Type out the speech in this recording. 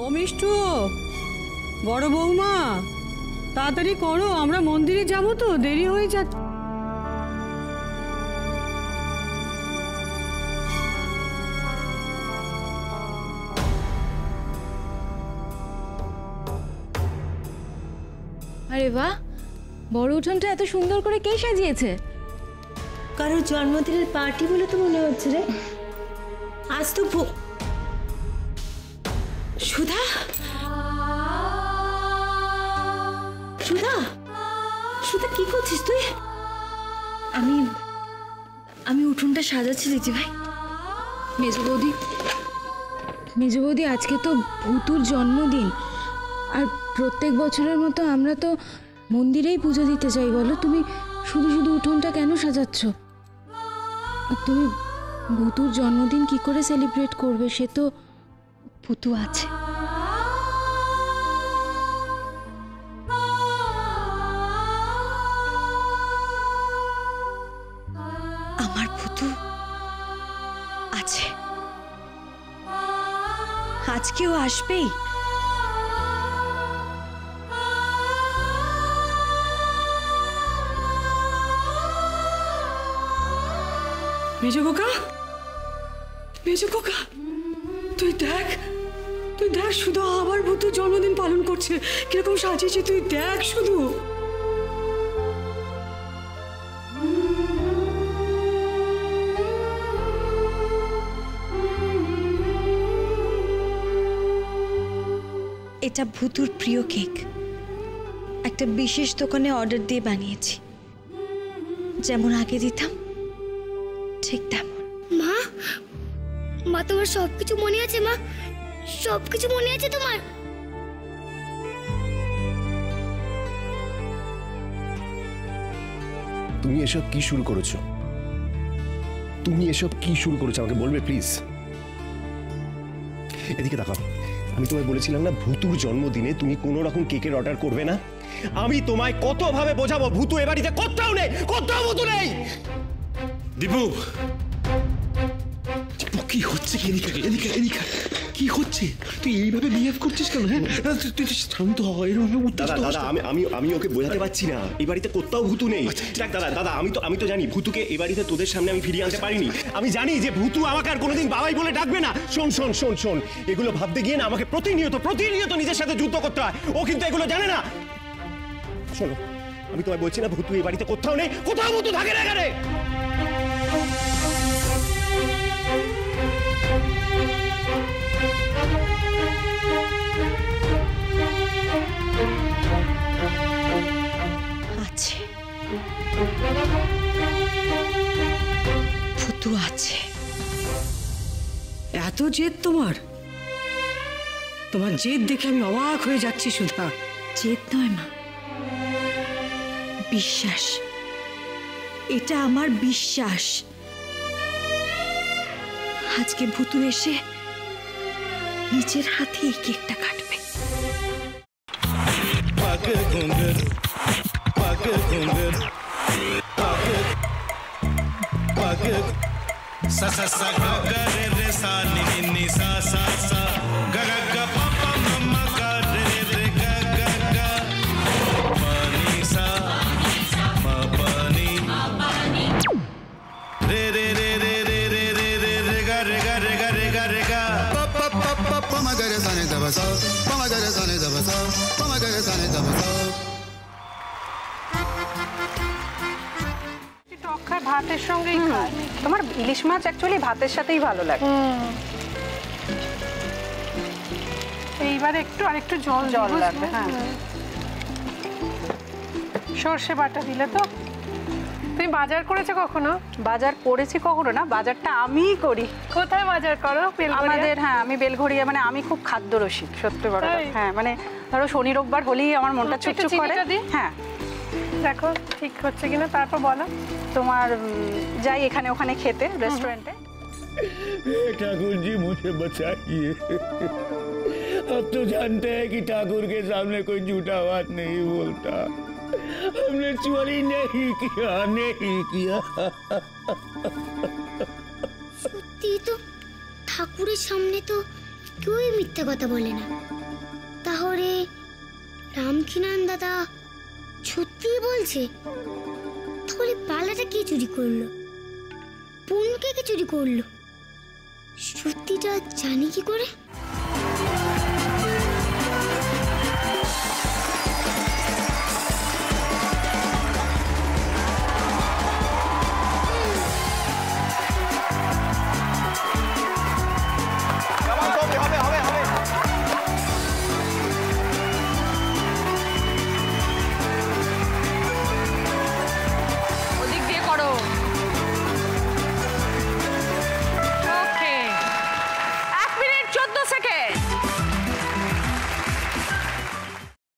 ও মিষ্টু, বড় বৌমা তাড়াতাড়ি করো, আমরা মন্দিরে যাব তো, দেরি হয়ে যাচ্ছে। আরে বাহ, বড় উঠোনটা এত সুন্দর করে কে সাজিয়েছে? কারোর জন্মদিনের পার্টি বলে তো মনে হচ্ছে রে। আজ তো সুধা, সুধা, সুধা কি করছিস তুই? আমি উঠোনটা সাজাচ্ছি দিদি ভাই। মেজো বৌদি আজকে তো ভুতুর জন্মদিন, আর প্রত্যেক বছরের মতো আমরা তো মন্দিরেই পুজো দিতে চাই। বলো, তুমি শুধু শুধু উঠোনটা কেন সাজাচ্ছ? আর তুমি ভুতুর জন্মদিন কি করে সেলিব্রেট করবে? সে তো ভুতু আছে। আমার ভুতু আছে, আজকেও আসবেই। মেজো খোকা, মেজো খোকা, তুই দেখ, তুই দেখ, শুধু আবার ভুতুর জন্মদিন পালন করছে, কিরকম সাজিয়েছে, তুই দেখ শুধু। এটা ভুতুর প্রিয় কেক, একটা বিশেষ দোকানে অর্ডার দিয়ে বানিয়েছি। যেমন আগে দিতাম ঠিক তেমন। মা, মা তোমার সবকিছু মনে আছে? মা, সবকিছু মনে আছে তোমার? তুমি এসব কি শুরু করেছো? তুমি এসব কি শুরু করেছো আমাকে বলবে প্লিজ? এদিকে তাকাও, আমি তোমায় বলেছিলাম না ভুতুর জন্মদিনে তুমি কোনো রকম কেকের অর্ডার করবে না। আমি তোমায় কত ভাবে বোঝাবো, ভুতু এ বাড়িতে কোথাও নেই, কোথাও ভুতু নেই। দীপু, কি হচ্ছে? কি হচ্ছে? তুই এইভাবে বিহেভ করছিস কেন? হ্যাঁ, তুই শান্ত হ। দাদা দাদা, আমি ওকে বোঝাতে পারছি না, এই বাড়িতে কোথাও ভুতু নেই। দেখ দাদা দাদা, আমি তো জানি ভুতুকে এই বাড়িতে তোদের সামনে আমি ফিরিয়ে আনতে পারিনি। আমি জানি যে ভুতু আমাকে আর কোনোদিন বাবাই বলে ডাকবে না। শোন শোন শোন শোন, এগুলো ভাবতে গিয়ে না আমাকে প্রতিনিয়ত নিজের সাথে যুদ্ধ করতে হয়। ও কিন্তু এগুলো জানে না। শোনো, আমি তোমায় বলছি না ভুতু এই বাড়িতে কোথাও নেই, কোথাও ভুতু থাকে না এখানে। আছে, ভুতু আছে। এত জেদ তোমার? তোমার জেদ দেখে আমি অবাক হয়ে যাচ্ছি সুধা। জেদ নয় মা, বিশ্বাস। এটা আমার বিশ্বাস। আজকে ভুতু এসে নিজের হাতে এই কেকটা কাটবে। sa sa sa ga ga re re sa ni ni ni sa sa sa ga ga ga pa pa ma ma ga re re ga ga ga pa ni sa ma pa ni re re re re re re re re re ga re ga re ga re ga re ga pa pa pa pa pa ma ga re sa ni da ba sa pa ma ga re sa ni da ba sa pa ma ga re sa ni da ba sa ভাতের সঙ্গেই খায়। তোমার ইলিশ মাছ actually ভাতের সাথেই ভালো লাগে। এইবারে আরেকটু জল লাগবে। হ্যাঁ, সর্ষে বাটা দিলে তো। তুমি বাজার করেছো কখনো? বাজার করেছি কখনো না, বাজারটা আমিই করি। কোথায় বাজার করো? আমাদের, হ্যাঁ, আমি বেলঘড়িয়া, মানে আমি খুব খাদ্য রসিক, সত্যি বড়। হ্যাঁ, মানে ধরো শনি রোববার হলেই আমার মনটা চুপচুপ করে। হ্যাঁ, দেখো ঠিক হচ্ছে কিনা, তারপর বলো। তোমার যাই এখানে ওখানে খেতে रेस्टोरेंटे। ठाकुर जी मुझे बचाइए, अब तो जानते हैं कि ठाकुर के सामने कोई झूठा बात नहीं बोलता। हमने चोरी नहीं किया। সত্যি তো, ঠাকুরের সামনে তো কেউই মিথ্যা কথা বলে না। তাহলে রামকিনান দাদা সত্যিই বলছে? তাহলে পালাটা কে চুরি করলো? পুনকে কে চুরি করলো? সত্যিটা জানি কি করে?